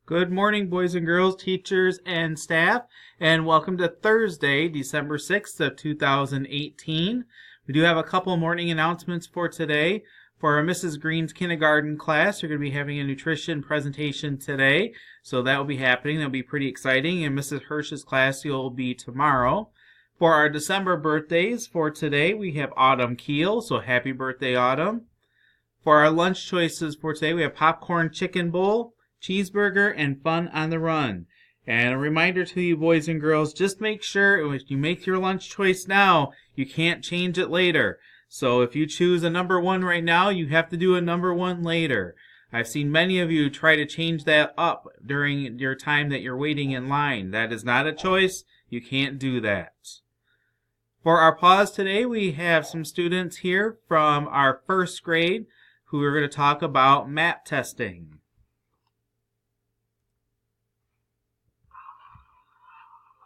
Good morning, boys and girls, teachers, and staff, and welcome to Thursday, December 6th of 2018. We do have a couple morning announcements for today. For our Mrs. Green's kindergarten class, you're going to be having a nutrition presentation today, so that will be happening. That'll be pretty exciting. And Mrs. Hirsch's class will be tomorrow. For our December birthdays for today, we have Autumn Keel, so happy birthday, Autumn. For our lunch choices for today, we have popcorn chicken bowl, cheeseburger, and fun on the run. And a reminder to you boys and girls, just make sure if you make your lunch choice now, you can't change it later. So if you choose a number one right now, you have to do a number one later. I've seen many of you try to change that up during your time that you're waiting in line. That is not a choice. You can't do that. For our pause today, we have some students here from our first grade who are going to talk about MAP testing.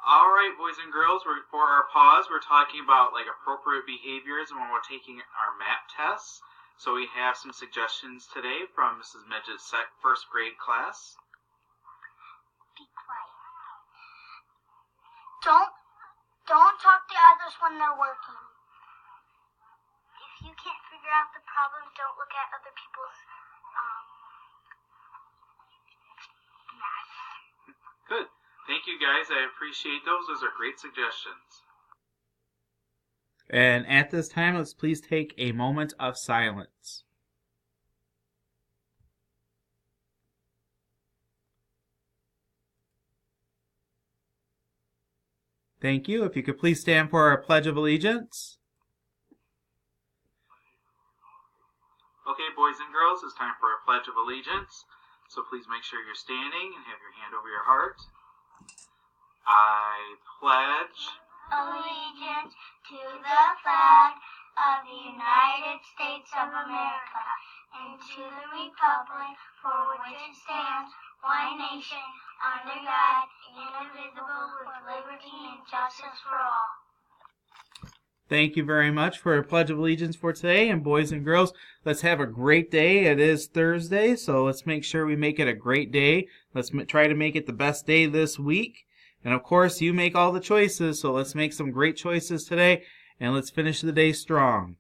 All right, boys and girls, for our pause, we're talking about appropriate behaviors when we're taking our MAP tests. So we have some suggestions today from Mrs. Midget's first grade class. Be quiet. Don't talk to others when they're working. If you can't figure out the problem, don't look at other people's math. Good. Thank you, guys. I appreciate those. Those are great suggestions. And at this time, let's please take a moment of silence. Thank you. If you could please stand for our Pledge of Allegiance. Okay, boys and girls, it's time for our Pledge of Allegiance. So please make sure you're standing and have your hand over your heart. I pledge Allegiance to the flag of the United States of America and to the republic for which it stands, one nation, under God, indivisible, with liberty and justice for all. Thank you very much for our Pledge of Allegiance for today. And boys and girls, let's have a great day. It is Thursday, so let's make sure we make it a great day. Let's try to make it the best day this week. And of course, you make all the choices, so let's make some great choices today, and let's finish the day strong.